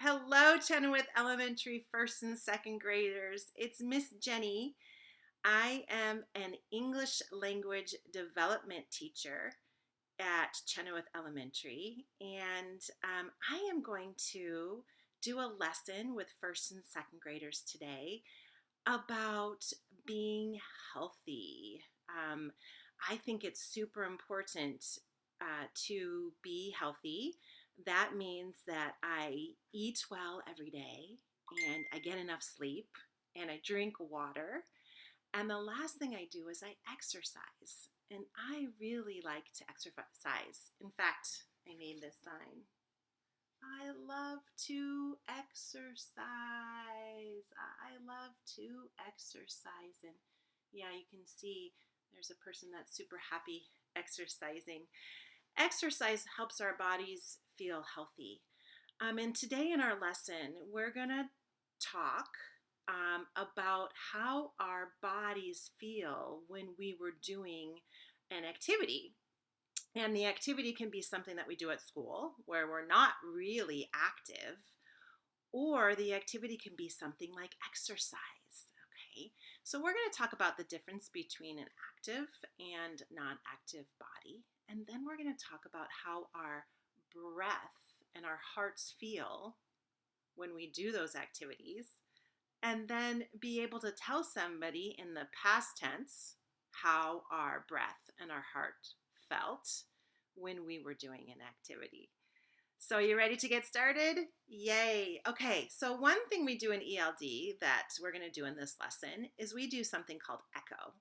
Hello, Chenoweth Elementary first and second graders. It's Miss Jenny. I am an English language development teacher at Chenoweth Elementary, and I am going to do a lesson with first and second graders today about being healthy. Um, I think it's super important to be healthy. That means that I eat well every day and I get enough sleep and I drink water. And the last thing I do is I exercise. And I really like to exercise. In fact, I made this sign. I love to exercise. I love to exercise. And yeah, you can see there's a person that's super happy exercising. Exercise helps our bodies feel healthy. And today in our lesson, we're going to talk about how our bodies feel when we were doing an activity. And the activity can be something that we do at school where we're not really active, or the activity can be something like exercise. Okay, so we're going to talk about the difference between an active and non active body. And then we're going to talk about how our breath and our hearts feel when we do those activities. And then be able to tell somebody in the past tense how our breath and our heart felt when we were doing an activity. So, are you ready to get started? Yay. Okay, so one thing we do in ELD that we're going to do in this lesson is we do something called echo.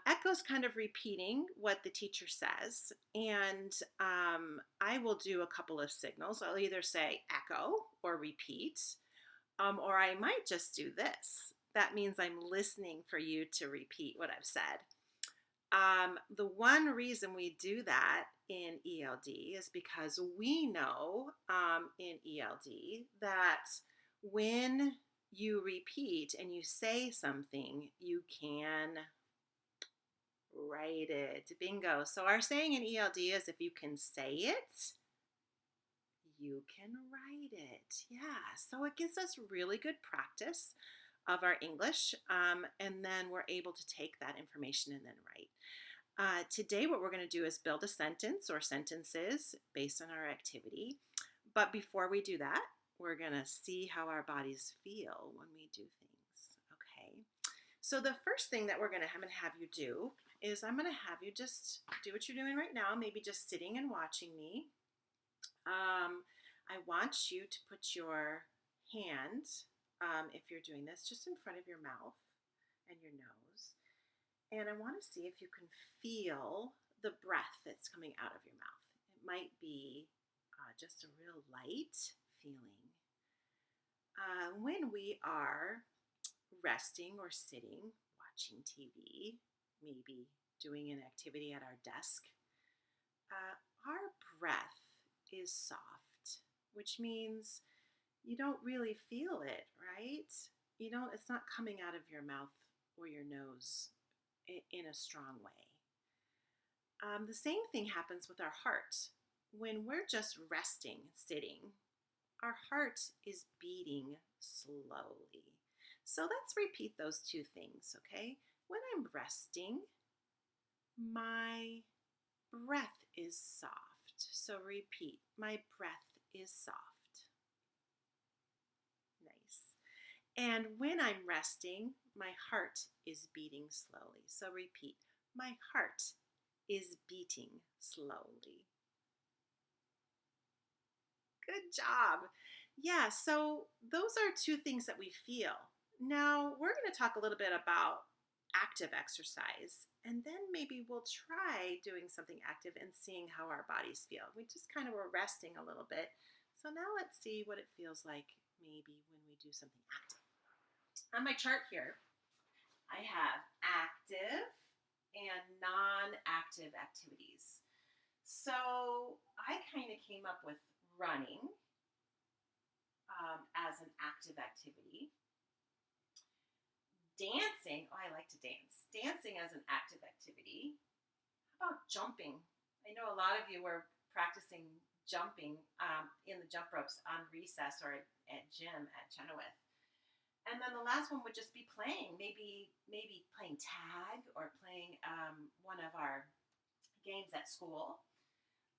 Echo is kind of repeating what the teacher says, and I will do a couple of signals. I'll either say echo or repeat, or I might just do this. That means I'm listening for you to repeat what I've said. The one reason we do that in ELD is because we know in ELD that when you repeat and you say something, you can write it. Bingo. So our saying in ELD is if you can say it, you can write it. Yeah. So it gives us really good practice of our English, and then we're able to take that information and then write. Today, what we're going to do is build a sentence or sentences based on our activity. But before we do that, we're going to see how our bodies feel when we do things. Okay. So the first thing that I'm going to have you do is I'm going to have you just do what you're doing right now, maybe just sitting and watching me. I want you to put your hand, if you're doing this, just in front of your mouth and your nose. And I want to see if you can feel the breath that's coming out of your mouth. It might be just a real light feeling. When we are resting or sitting, watching TV, maybe doing an activity at our desk, our breath is soft, which means you don't really feel it, right? It's not coming out of your mouth or your nose in a strong way. The same thing happens with our heart. When we're just resting, sitting, our heart is beating slowly. So let's repeat those two things, okay? When I'm resting, my breath is soft. So repeat, my breath is soft. Nice. And when I'm resting, my heart is beating slowly. So repeat, my heart is beating slowly. Good job. Yeah, so those are two things that we feel. Now, we're going to talk a little bit about active exercise, and then maybe we'll try doing something active and seeing how our bodies feel. We just kind of were resting a little bit. So now let's see what it feels like maybe when we do something active. On my chart here, I have active and non-active activities. So I kind of came up with running as an active activity. Dancing, oh, I like to dance. Dancing as an active activity. How about jumping? I know a lot of you were practicing jumping in the jump ropes on recess or at gym at Chenoweth. And then the last one would just be playing, maybe playing tag or playing one of our games at school,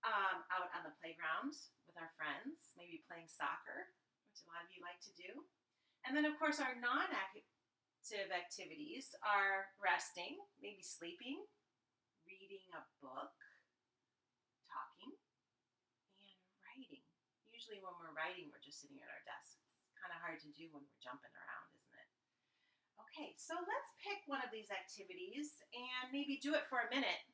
out on the playground with our friends, maybe playing soccer, which a lot of you like to do. And then, of course, our non-active activities are resting, maybe sleeping, reading a book, talking, and writing. Usually when we're writing, we're just sitting at our desk. It's kind of hard to do when we're jumping around, isn't it? Okay, so let's pick one of these activities and maybe do it for a minute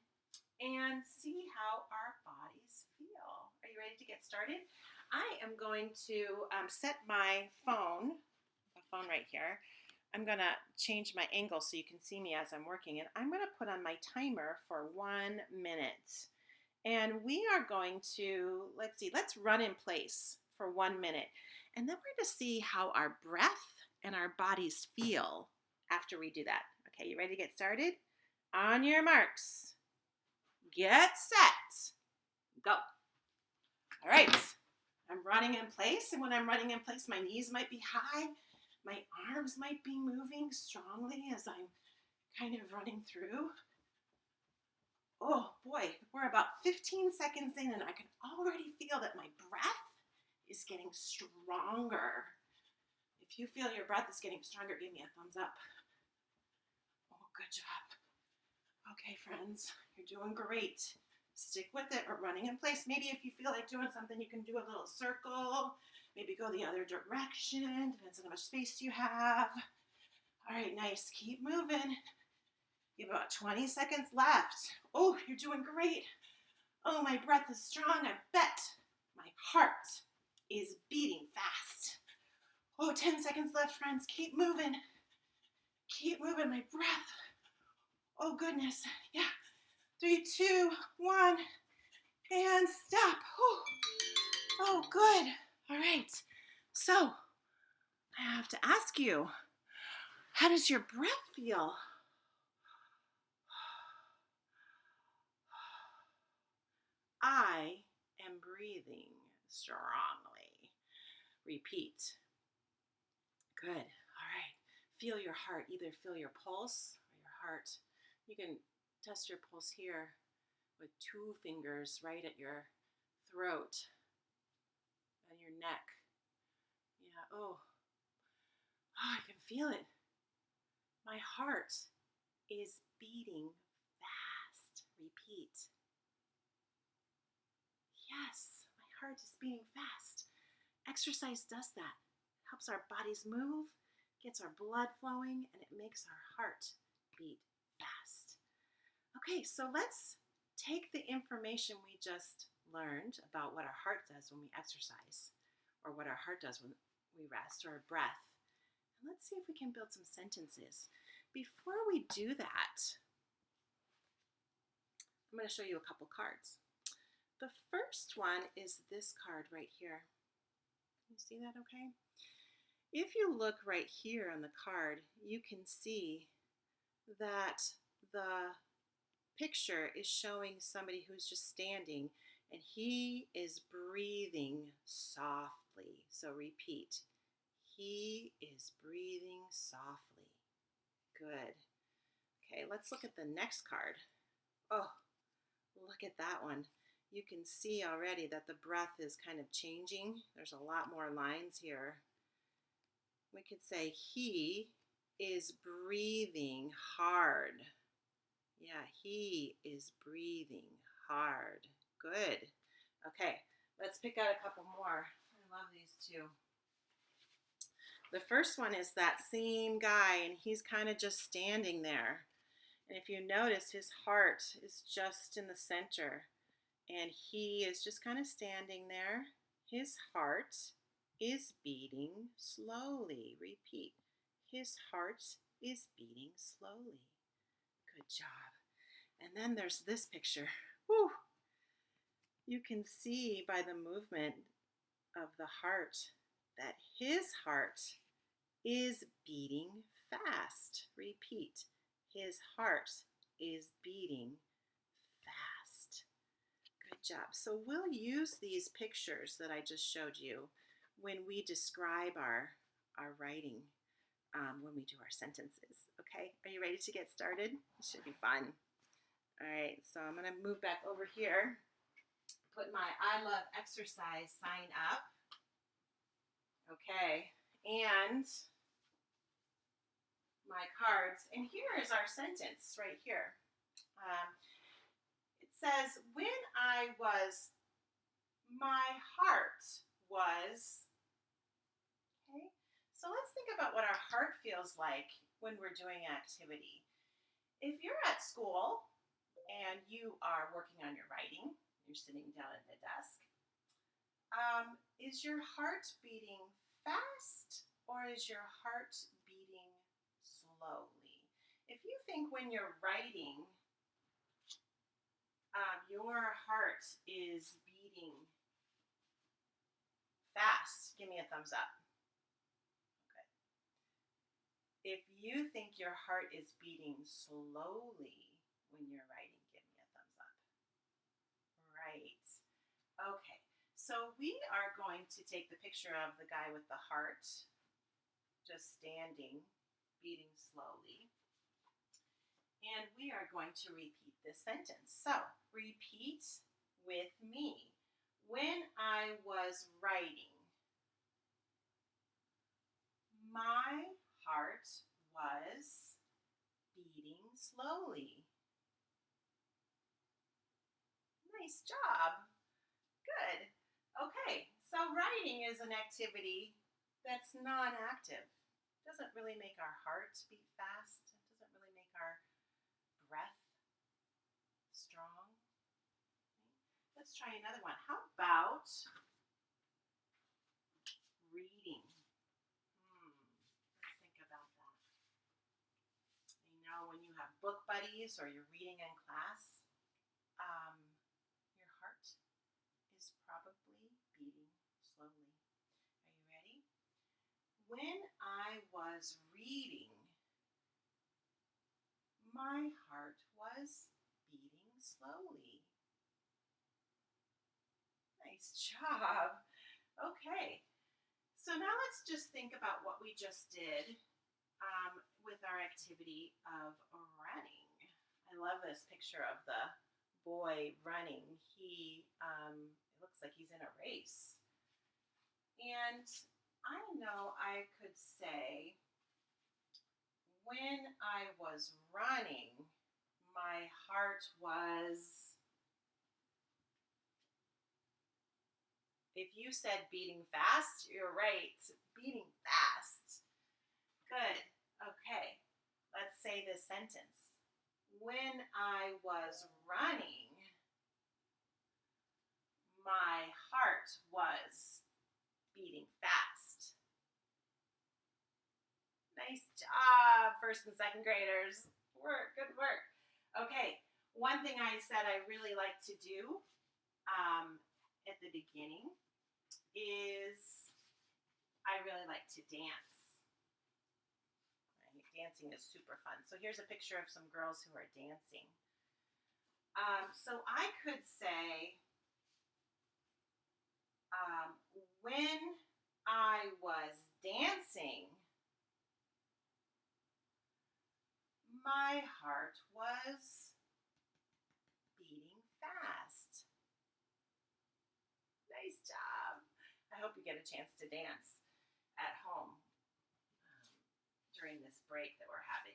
and see how our bodies feel. Are you ready to get started? I am going to set my phone, the phone right here. I'm going to change my angle so you can see me as I'm working, and I'm going to put on my timer for 1 minute. And we are going to, let's run in place for 1 minute. And then we're going to see how our breath and our bodies feel after we do that. Okay, you ready to get started? On your marks. Get set. Go. All right. I'm running in place, and when I'm running in place, my knees might be high. My arms might be moving strongly as I'm kind of running through. Oh boy, we're about 15 seconds in, and I can already feel that my breath is getting stronger. If you feel your breath is getting stronger, give me a thumbs up. Oh, good job. Okay, friends, you're doing great. Stick with it. We're running in place. Maybe if you feel like doing something, you can do a little circle. Maybe go the other direction. Depends on how much space you have. All right, nice. Keep moving. You have about 20 seconds left. Oh, you're doing great. Oh, my breath is strong. I bet my heart is beating fast. Oh, 10 seconds left, friends. Keep moving. Keep moving. My breath. Oh, goodness. Yeah. 3, 2, 1, and stop. Oh, good. All right. So, I have to ask you, how does your breath feel? I am breathing strongly. Repeat. Good. All right. Feel your heart. Either feel your pulse or your heart. You can test your pulse here with 2 fingers right at your throat and your neck. Yeah. Oh, I can feel it. My heart is beating fast. Repeat. Yes, my heart is beating fast. Exercise does that. It helps our bodies move, gets our blood flowing, and it makes our heart beat fast. Okay, so let's take the information we just learned about what our heart does when we exercise, or what our heart does when we rest, or our breath, and let's see if we can build some sentences. Before we do that, I'm going to show you a couple cards. The first one is this card right here. Can you see that okay? If you look right here on the card, you can see that the picture is showing somebody who's just standing, and he is breathing softly. So repeat. He is breathing softly. Good. Okay, let's look at the next card. Oh, look at that one. You can see already that the breath is kind of changing. There's a lot more lines here. We could say he is breathing hard. Yeah, he is breathing hard. Good. Okay, let's pick out a couple more. I love these two. The first one is that same guy, and he's kind of just standing there. And if you notice, his heart is just in the center, and he is just kind of standing there. His heart is beating slowly. Repeat. His heart is beating slowly. Good job. And then there's this picture. Whew. You can see by the movement of the heart that his heart is beating fast. Repeat. His heart is beating fast. Good job. So we'll use these pictures that I just showed you when we describe our writing, when we do our sentences. Okay, are you ready to get started? It should be fun. All right, so I'm going to move back over here, put my I love exercise sign up. Okay, and my cards. And here is our sentence right here. It says, when I was, my heart was. Okay, so let's think about what our heart feels like when we're doing activity. If you're at school and you are working on your writing, you're sitting down at the desk, is your heart beating fast or is your heart beating slowly? If you think when you're writing, your heart is beating fast, give me a thumbs up. Okay. If you think your heart is beating slowly when you're writing, give me a thumbs up. Right. Okay. So we are going to take the picture of the guy with the heart just standing, beating slowly. And we are going to repeat this sentence. So, repeat with me. When I was writing, my heart was beating slowly. Nice job. Good. Okay, so writing is an activity that's non-active. Doesn't really make our heart beat fast. It doesn't really make our breath strong. Let's try another one. How about reading? Let's think about that. You know, when you have book buddies or you're reading in class, your heart is probably beating slowly. Are you ready? When I was reading, my heart was beating slowly. Nice job. Okay, so now let's just think about what we just did with our activity of running. I love this picture of the boy running. It looks like he's in a race. And I know I could say, when I was running, my heart was, if you said beating fast, you're right, beating fast. Good. Okay, let's say this sentence. When I was running, my heart was beating fast. Nice job, first and second graders. Good work. Okay, one thing I said I really like to do at the beginning is I really like to dance. Right? Dancing is super fun. So here's a picture of some girls who are dancing. So I could say, when I was dancing, my heart was beating fast. Nice job. I hope you get a chance to dance at home during this break that we're having.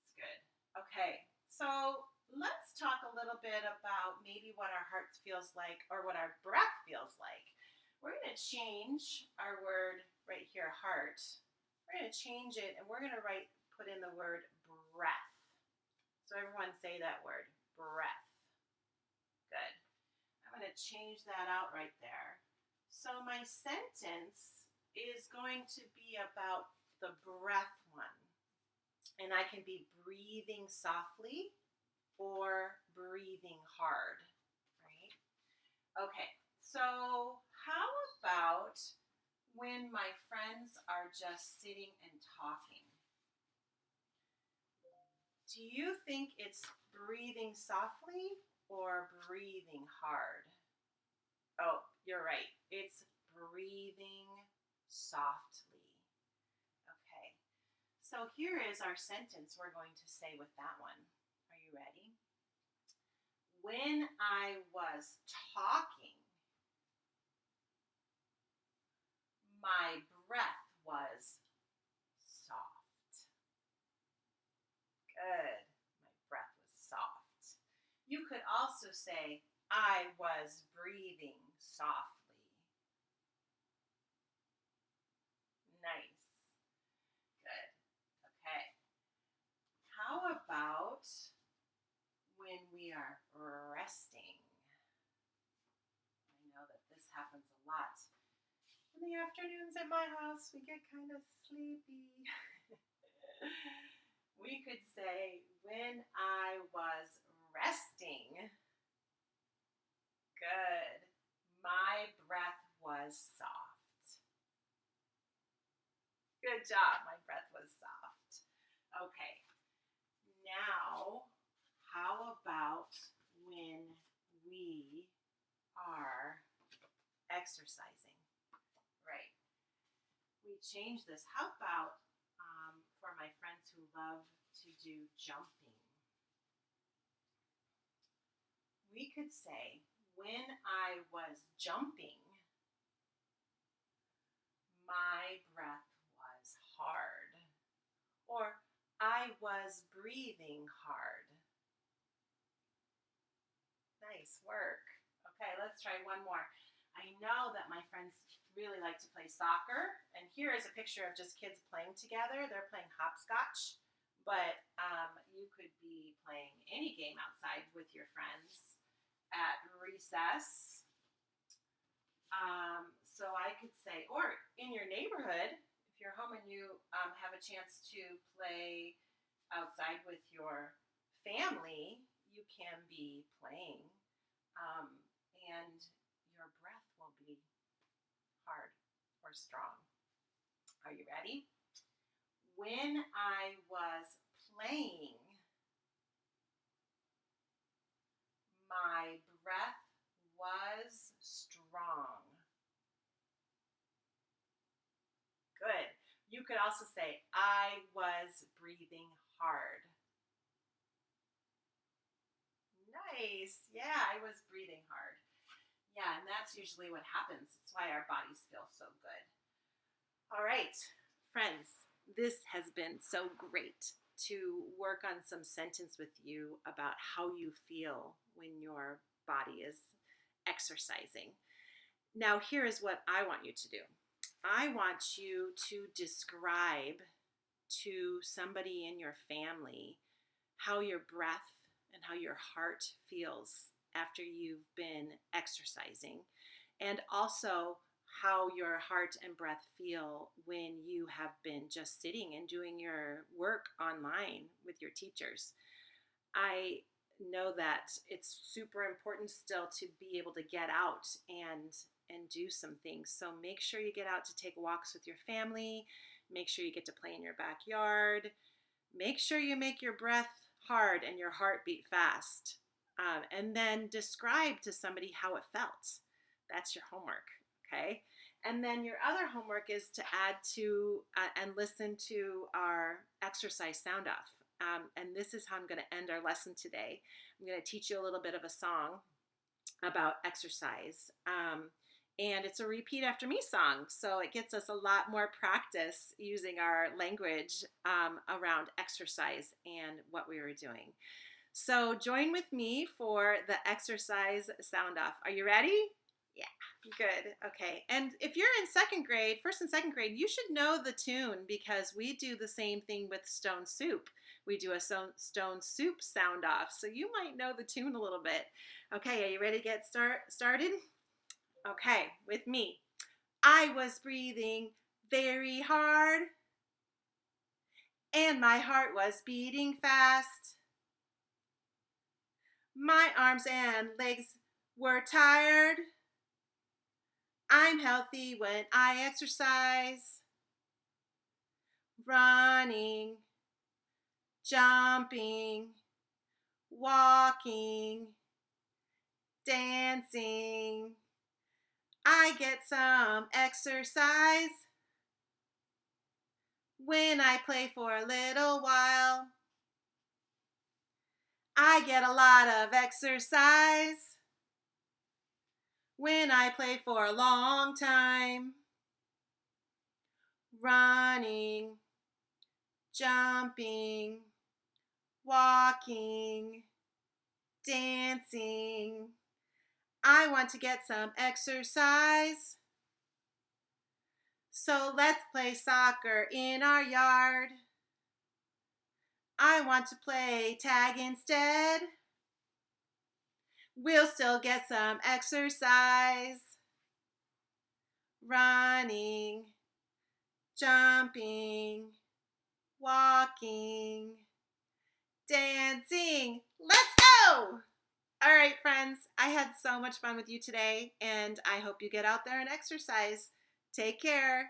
It's good. Okay, so let's talk a little bit about maybe what our heart feels like or what our breath feels like. We're going to change our word right here, heart. We're going to change it and we're going to put in the word breath. So everyone say that word, breath. Good. I'm going to change that out right there. So my sentence is going to be about the breath one. And I can be breathing softly or breathing hard, right? Okay, so how about when my friends are just sitting and talking? Do you think it's breathing softly or breathing hard? Oh, you're right. It's breathing softly. Okay. So here is our sentence we're going to say with that one. Are you ready? When I was talking, my breath was soft. Good. My breath was soft. You could also say, I was breathing softly. Nice. Good. Okay. How about when we are resting? I know that this happens a lot. In the afternoons at my house, we get kind of sleepy. We could say, when I was resting, good, my breath was soft. Good job, my breath was soft. Okay, now how about when we are exercising? Right. We change this. How about for my friends who love to do jumping? We could say, when I was jumping, my breath was hard. Or, I was breathing hard. Nice work. Okay, let's try one more. I know that my friends really like to play soccer, and here is a picture of just kids playing together. They're playing hopscotch, but you could be playing any game outside with your friends at recess. So I could say, or in your neighborhood, if you're home and you have a chance to play outside with your family, you can be playing, um, and your breath will be hard or strong. Are you ready? When I was playing, my breath was strong. Good. You could also say, I was breathing hard. Nice. Yeah, I was breathing hard. Yeah, and that's usually what happens. It's why our bodies feel so good. All right, friends, this has been so great to work on some sentence with you about how you feel when your body is exercising. Now, here is what I want you to do. I want you to describe to somebody in your family how your breath and how your heart feels after you've been exercising, and also how your heart and breath feel when you have been just sitting and doing your work online with your teachers. I know that it's super important still to be able to get out and do some things. So make sure you get out to take walks with your family. Make sure you get to play in your backyard. Make sure you make your breath hard and your heart beat fast. And then describe to somebody how it felt. That's your homework, okay? And then your other homework is to add to and listen to our exercise sound off. And this is how I'm going to end our lesson today. I'm going to teach you a little bit of a song about exercise. And it's a repeat after me song, so it gets us a lot more practice using our language around exercise and what we were doing. So join with me for the exercise sound off. Are you ready? Yeah, good. Okay. And if you're in second grade, first and second grade, you should know the tune because we do the same thing with Stone Soup. We do a Stone Soup sound off, so you might know the tune a little bit. Okay, are you ready to get started? Okay, with me. I was breathing very hard, and my heart was beating fast. My arms and legs were tired. I'm healthy when I exercise. Running, jumping, walking, dancing, I get some exercise when I play for a little while. I get a lot of exercise when I play for a long time. Running, jumping, walking, dancing. I want to get some exercise. So let's play soccer in our yard. I want to play tag instead. We'll still get some exercise. Running, jumping, walking, dancing. Let's go! All right, friends, I had so much fun with you today, and I hope you get out there and exercise. Take care.